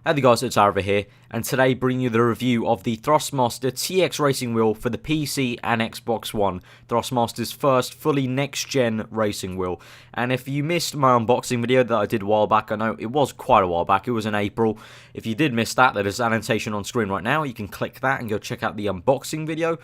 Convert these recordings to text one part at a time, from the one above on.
Hey guys, it's aarava here, and today bringing you the review of the Thrustmaster TX racing wheel for the PC and Xbox One. Thrustmaster's first fully next-gen racing wheel. And if you missed my unboxing video that I did a while back, I know it was quite a while back, it was in April. If you did miss that, there's an annotation on screen right now. You can click that and go check out the unboxing video.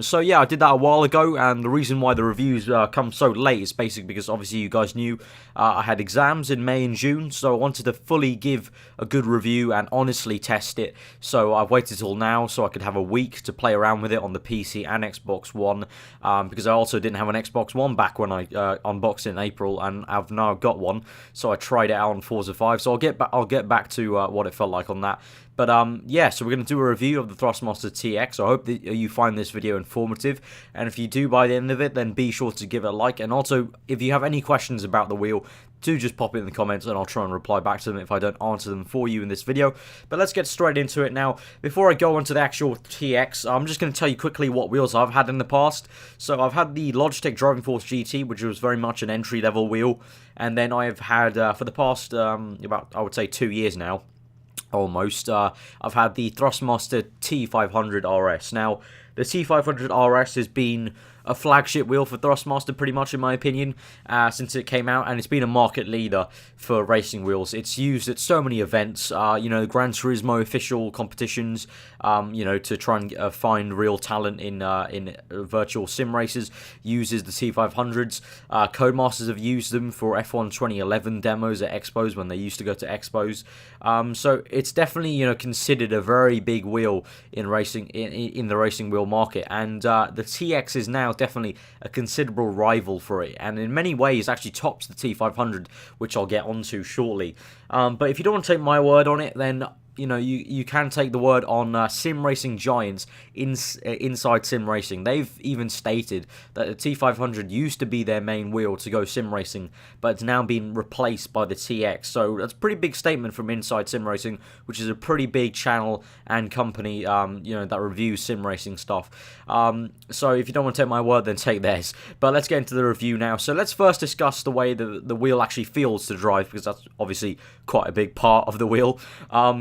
So yeah, I did that a while ago, and the reason why the reviews come so late is basically because obviously you guys knew I had exams in May and June, so I wanted to fully give a good review and honestly test it. So I've waited till now so I could have a week to play around with it on the PC and Xbox One, because I also didn't have an Xbox One back when I unboxed it in April, and I've now got one. So I tried it out on Forza 5. So I'll get back to what it felt like on that. But yeah, so we're going to do a review of the Thrustmaster TX. I hope that you find this video informative, and if you do by the end of it, then be sure to give it a like. And also, if you have any questions about the wheel, do just pop it in the comments and I'll try and reply back to them if I don't answer them for you in this video. But let's get straight into it now. Before I go on to the actual TX, I'm just going to tell you quickly what wheels I've had in the past. So I've had the Logitech Driving Force GT, which was very much an entry-level wheel. And then I've had, for the past, about, I would say, 2 years now, almost, I've had the Thrustmaster T500 RS. Now, the T500 RS has been a flagship wheel for Thrustmaster, pretty much in my opinion, since it came out, and it's been a market leader for racing wheels. It's used at so many events, you know, Gran Turismo official competitions, you know, to try and find real talent in virtual sim races, uses the T500s. Codemasters have used them for F1 2011 demos at expos when they used to go to expos. So it's definitely, you know, considered a very big wheel in racing, in the racing wheel market, and the TX is now definitely a considerable rival for it, and in many ways actually tops the T500, which I'll get onto shortly. But if you don't want to take my word on it, then you know, you can take the word on sim racing giants inside sim racing. They've even stated that the T500 used to be their main wheel to go sim racing, but it's now been replaced by the TX. So that's a pretty big statement from inside sim racing, which is a pretty big channel and company, you know, that reviews sim racing stuff. So if you don't want to take my word, then take theirs. But let's get into the review now. So let's first discuss the way the wheel actually feels to drive, because that's obviously quite a big part of the wheel.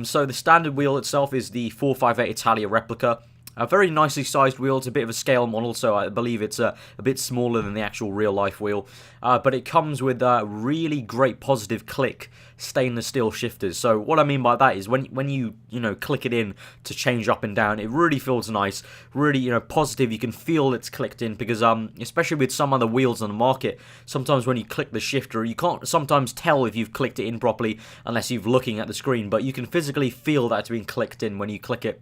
So the standard wheel itself is the 458 Italia replica. A very nicely sized wheel. It's a bit of a scale model, so I believe it's a bit smaller than the actual real-life wheel. But it comes with really great positive click stainless steel shifters. So what I mean by that is when you know, click it in to change up and down, it really feels nice, really, you know, positive. You can feel it's clicked in, because especially with some other wheels on the market, sometimes when you click the shifter, you can't sometimes tell if you've clicked it in properly unless you're looking at the screen, but you can physically feel that it's been clicked in when you click it.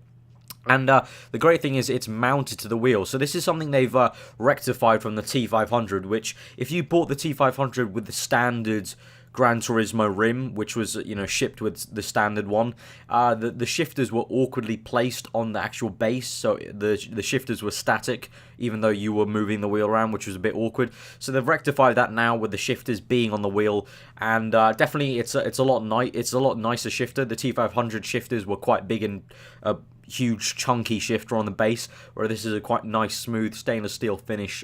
And the great thing is it's mounted to the wheel. So this is something they've rectified from the T500, which if you bought the T500 with the standard Gran Turismo rim, which was, you know, shipped with the standard one, the shifters were awkwardly placed on the actual base, so the shifters were static even though you were moving the wheel around, which was a bit awkward. So they've rectified that now with the shifters being on the wheel, and definitely it's a lot nicer shifter. The T500 shifters were quite big and huge chunky shifter on the base, where this is a quite nice smooth stainless steel finish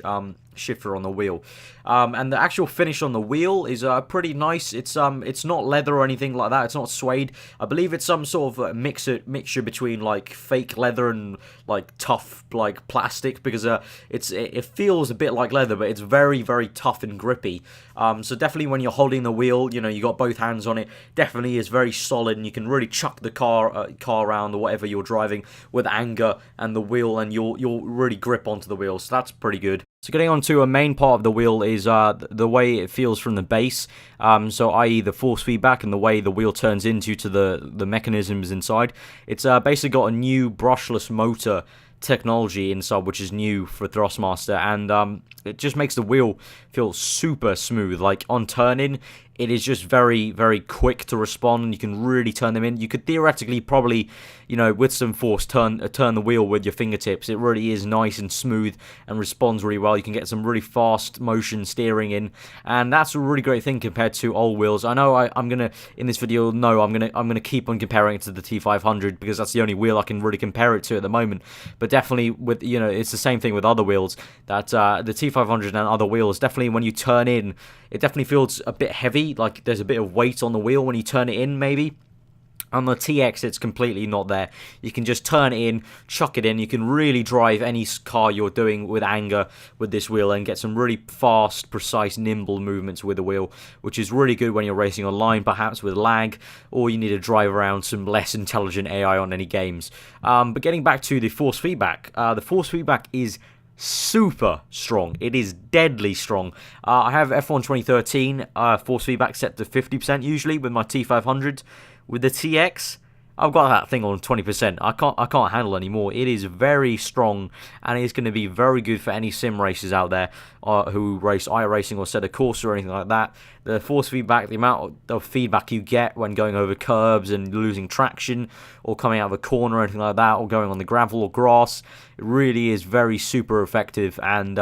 shifter on the wheel. And the actual finish on the wheel is pretty nice. It's not leather or anything like that. It's not suede. I believe it's some sort of mixture between like fake leather and like tough like plastic, because it feels a bit like leather, but it's very, very tough and grippy. So definitely when you're holding the wheel, you know, you got both hands on it, definitely is very solid, and you can really chuck the car around or whatever you're driving with anger and the wheel, and you'll really grip onto the wheel. So that's pretty good. So getting on to a main part of the wheel is the way it feels from the base, so i.e. the force feedback and the way the wheel turns into the mechanisms inside. It's basically got a new brushless motor technology inside, which is new for Thrustmaster, and it just makes the wheel feel super smooth. Like on turn-in, it is just very, very quick to respond, and you can really turn them in. You could theoretically probably, you know, with some force, turn the wheel with your fingertips. It really is nice and smooth and responds really well. You can get some really fast motion steering in, and that's a really great thing compared to old wheels. I know I'm gonna, in this video, I'm gonna keep on comparing it to the T500, because that's the only wheel I can really compare it to at the moment. But definitely with, you know, it's the same thing with other wheels, that the T500 and other wheels, definitely when you turn in, it definitely feels a bit heavy, like there's a bit of weight on the wheel when you turn it in, maybe. On the TX, it's completely not there. You can just turn it in, chuck it in. You can really drive any car you're doing with anger with this wheel and get some really fast, precise, nimble movements with the wheel, which is really good when you're racing online, perhaps with lag, or you need to drive around some less intelligent AI on any games. But getting back to the force feedback, the force feedback is super strong. It is deadly strong. I have F1 2013 force feedback set to 50% usually with my T500. With the TX, I've got that thing on 20%. I can't handle anymore. It is very strong, and it's going to be very good for any sim racers out there who race iRacing or Assetto Corsa or anything like that. The force feedback, the amount of feedback you get when going over curbs and losing traction, or coming out of a corner or anything like that, or going on the gravel or grass, it really is very super effective, and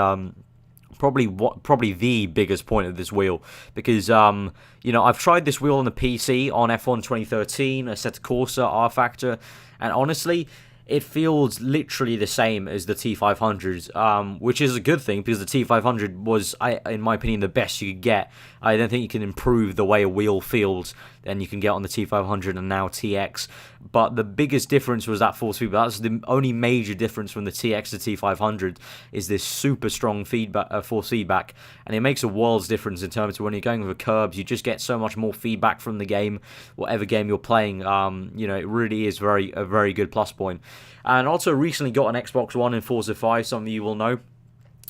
probably the biggest point of this wheel, because I've tried this wheel on the PC on F1 2013, Assetto Corsa, R Factor, and honestly, it feels literally the same as the T500, which is a good thing, because the T500 was, in my opinion, the best you could get. I don't think you can improve the way a wheel feels than you can get on the T500 and now TX. But the biggest difference was that force feedback. That's the only major difference from the TX to T500, is this super strong force feedback, and it makes a world's difference in terms of when you're going over curbs. You just get so much more feedback from the game, whatever game you're playing. It really is a very good plus point. And also recently got an Xbox One in Forza 5, some of you will know.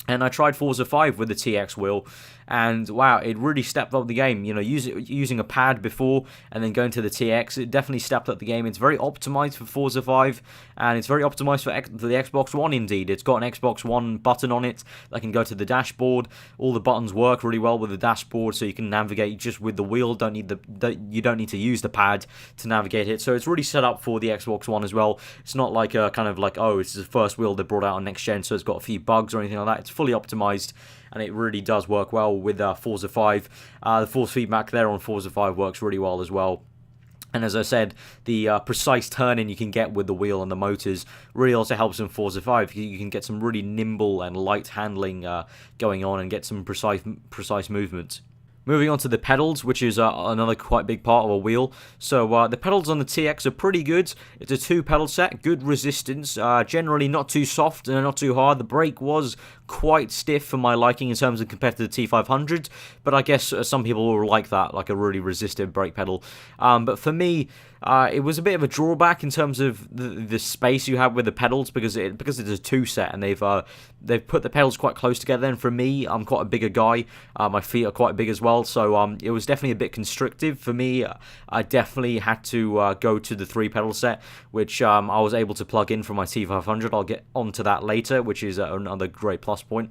And I tried Forza 5 with the TX wheel, and wow, it really stepped up the game. Using a pad before and then going to the TX, it definitely stepped up the game. It's very optimized for Forza 5, and it's very optimized for the Xbox One indeed. It's got an Xbox One button on it that can go to the dashboard. All the buttons work really well with the dashboard, so you can navigate just with the wheel. You don't need to use the pad to navigate it. So it's really set up for the Xbox One as well. It's not like it's the first wheel they brought out on next gen, so it's got a few bugs or anything like that. It's fully optimized, and it really does work well with Forza 5. The force feedback there on Forza 5 works really well as well. And as I said, the precise turning you can get with the wheel and the motors really also helps in Forza 5. You can get some really nimble and light handling going on and get some precise movements. Moving on to the pedals, which is another quite big part of a wheel. So the pedals on the TX are pretty good. It's a 2-pedal set, good resistance, generally not too soft and not too hard. The brake was quite stiff for my liking in terms of compared to the T500, but I guess some people will like that, like a really resistive brake pedal. But for me, it was a bit of a drawback in terms of the space you have with the pedals, because it's a 2 set, and they've put the pedals quite close together. And for me, I'm quite a bigger guy. My feet are quite big as well, so it was definitely a bit constrictive for me. I definitely had to go to the 3-pedal set, which I was able to plug in from my T500. I'll get onto that later, which is another great plus point.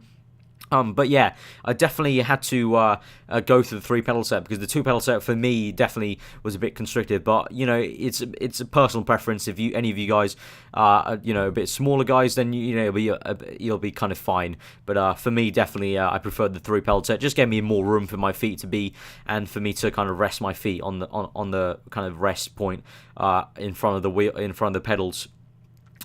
But yeah, I definitely had to go to the 3-pedal set, because the 2-pedal set for me definitely was a bit constricted. But it's a personal preference. If any of you guys are a bit smaller guys, then you'll be kind of fine. But for me, definitely I preferred the 3-pedal set. Just gave me more room for my feet to be, and for me to kind of rest my feet on the kind of rest point in front of the wheel, in front of the pedals.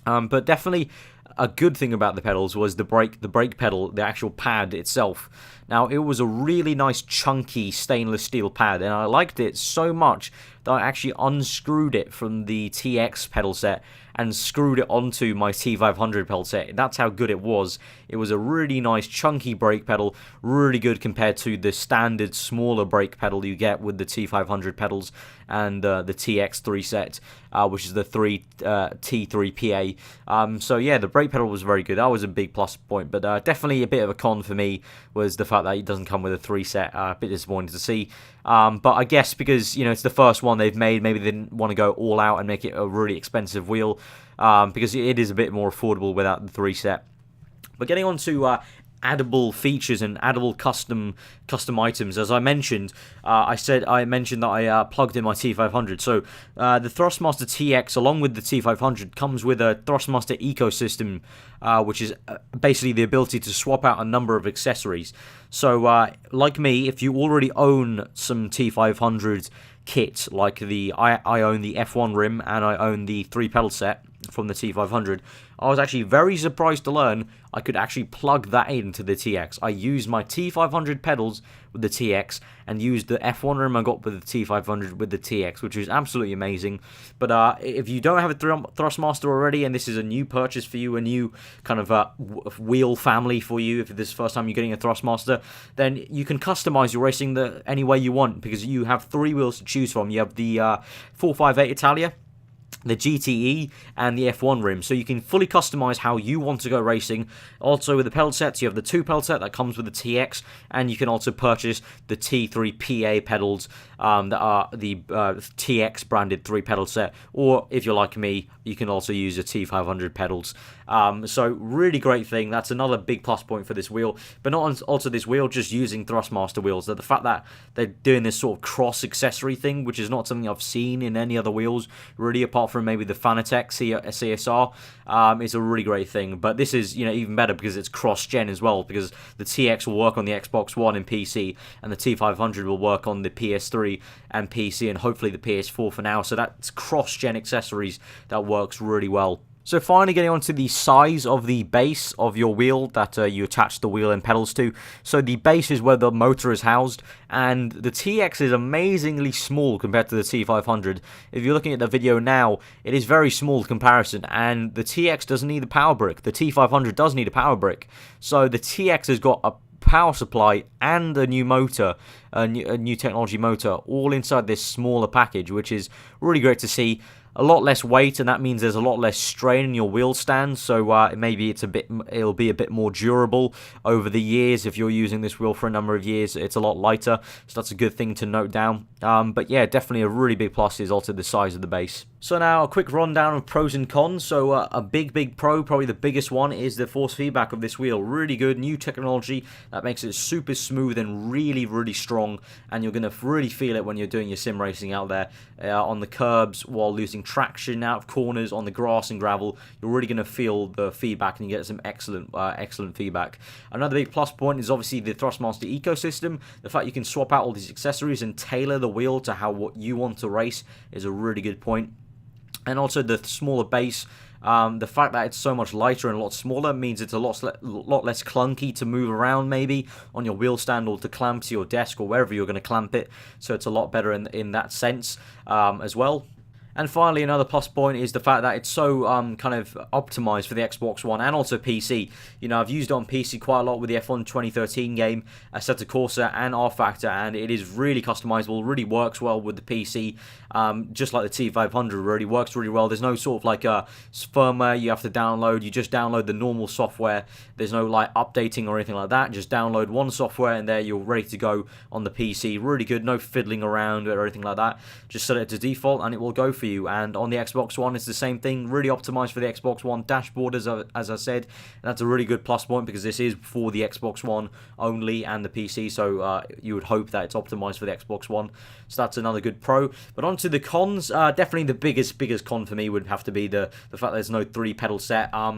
But definitely, a good thing about the pedals was the brake pedal, the actual pad itself. Now, it was a really nice chunky stainless steel pad, and I liked it so much that I actually unscrewed it from the TX pedal set and screwed it onto my T500 pedal set. That's how good it was. It was a really nice chunky brake pedal, really good compared to the standard smaller brake pedal you get with the T500 pedals and the TX3 set, which is the T3PA. So yeah, the brake pedal was very good. That was a big plus point, but definitely a bit of a con for me was the fact that it doesn't come with a 3 set. A bit disappointing to see. But I guess because it's the first one they've made, maybe they didn't want to go all out and make it a really expensive wheel, because it is a bit more affordable without the 3 set. But getting on to addable features and addable custom items, as I mentioned, I mentioned that I plugged in my T500. So the Thrustmaster TX, along with the T500, comes with a Thrustmaster ecosystem, which is basically the ability to swap out a number of accessories. So like me, if you already own some T500 kit, like I own the F1 rim and I own the 3-pedal set, from the T500, I was actually very surprised to learn I could actually plug that into the TX. I used my T500 pedals with the TX and used the F1 rim I got with the T500 with the TX, which is absolutely amazing. But if you don't have a Thrustmaster already, and this is a new purchase for you, a new kind of wheel family for you, if this is the first time you're getting a Thrustmaster, then you can customize your racing any way you want, because you have 3 wheels to choose from. You have the 458 Italia, the GTE, and the F1 rim, so you can fully customize how you want to go racing. Also with the pedal sets, you have the 2 pedal set that comes with the TX, and you can also purchase the T3 PA pedals that are the TX branded 3 pedal set, or if you're like me, you can also use the T500 pedals. So really great thing. That's another big plus point for this wheel. But not also this wheel just using Thrustmaster wheels, that the fact that they're doing this sort of cross accessory thing, which is not something I've seen in any other wheels really, apart from maybe the Fanatec CSR, is a really great thing. But this is, even better because it's cross-gen as well, because the TX will work on the Xbox One and PC, and the T500 will work on the PS3 and PC, and hopefully the PS4 for now. So that's cross-gen accessories that works really well. So finally getting on to the size of the base of your wheel that you attach the wheel and pedals to. So the base is where the motor is housed, and the TX is amazingly small compared to the T500. If you're looking at the video now, it is very small comparison, and the TX doesn't need a power brick. The T500 does need a power brick. So the TX has got a power supply and a new motor, a new technology motor, all inside this smaller package, which is really great to see. A lot less weight, and that means there's a lot less strain in your wheel stand, so maybe it'll be a bit more durable over the years. If you're using this wheel for a number of years, it's a lot lighter, so that's a good thing to note down. But yeah, definitely a really big plus is also the size of the base. So now a quick rundown of pros and cons. So a big pro, probably the biggest one, is the force feedback of this wheel. Really good new technology that makes it super smooth and really strong, and you're going to really feel it when you're doing your sim racing out there on the curbs, while losing traction out of corners, on the grass and gravel. You're really going to feel the feedback, and you get some excellent feedback. Another big plus point is obviously the Thrustmaster ecosystem. The fact you can swap out all these accessories and tailor the wheel to what you want to race is a really good point. And also the smaller base, the fact that it's so much lighter and a lot smaller means it's a lot less clunky to move around maybe on your wheel stand, or to clamp to your desk, or wherever you're going to clamp it. So it's a lot better in that sense as well. And finally, another plus point is the fact that it's so kind of optimized for the Xbox One and also PC. I've used it on PC quite a lot with the F1 2013 game, Assetto Corsa and R-Factor, and it is really customizable, really works well with the PC, just like the T500 really works really well. There's no sort of like a firmware you have to download. You just download the normal software. There's no like updating or anything like that. Just download one software and there you're ready to go on the PC. Really good, no fiddling around or anything like that. Just set it to default and it will go for you. And on the Xbox One, it's the same thing, really optimized for the Xbox One dashboard, as I said. And that's a really good plus point, because this is for the Xbox One only and the PC, so you would hope that it's optimized for the Xbox One. So that's another good pro. But on to the cons. Definitely the biggest con for me would have to be the fact there's no 3-pedal set. I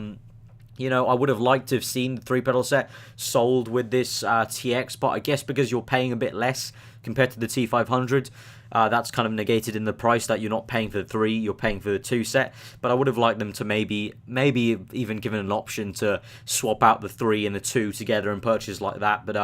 would have liked to have seen the 3-pedal set sold with this TX, but I guess because you're paying a bit less compared to the T500, that's kind of negated in the price, that you're not paying for the 3, you're paying for the 2 set. But I would have liked them to maybe even given an option to swap out the 3 and the 2 together and purchase like that. But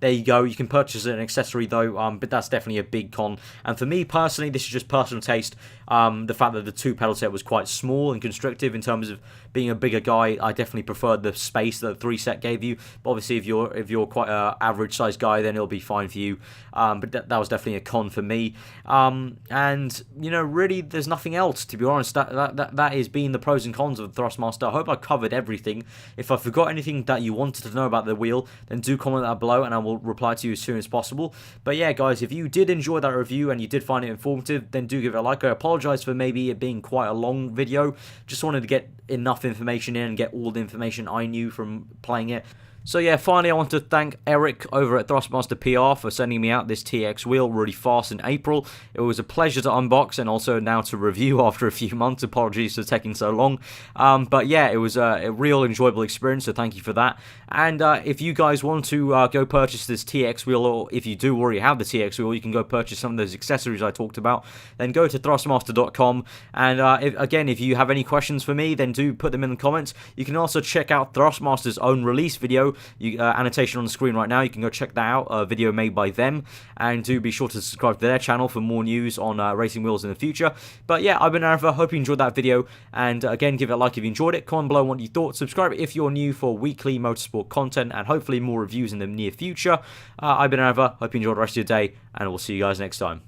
there you go, you can purchase an accessory though, but that's definitely a big con. And for me personally, this is just personal taste. The fact that the 2-pedal set was quite small and constrictive in terms of being a bigger guy, I definitely preferred the space that the 3 set gave you. But obviously, if you're quite an average size guy, then it'll be fine for you. But that was definitely a con for me. And really, there's nothing else, to be honest. That is being the pros and cons of the Thrustmaster. I hope I covered everything. If I forgot anything that you wanted to know about the wheel, then do comment that below and I will reply to you as soon as possible. But yeah, guys, if you did enjoy that review and you did find it informative, then do give it a like. I apologize for maybe it being quite a long video. Just wanted to get enough information in and get all the information I knew from playing it. So yeah, finally I want to thank Eric over at Thrustmaster PR for sending me out this TX wheel really fast in April. It was a pleasure to unbox and also now to review after a few months. Apologies for taking so long. But yeah, it was a real enjoyable experience, so thank you for that. And if you guys want to go purchase this TX wheel, or if you do already have the TX wheel, you can go purchase some of those accessories I talked about, then go to thrustmaster.com. And if you have any questions for me, then do put them in the comments. You can also check out Thrustmaster's own release video. Annotation on the screen right now, you can go check that out, a video made by them, and do be sure to subscribe to their channel for more news on racing wheels in the future. But yeah, I've been aarava, hope you enjoyed that video, and again, give it a like if you enjoyed it, comment below what you thought, subscribe if you're new for weekly motorsport content, and hopefully more reviews in the near future. I've been aarava, hope you enjoyed the rest of your day, and we'll see you guys next time.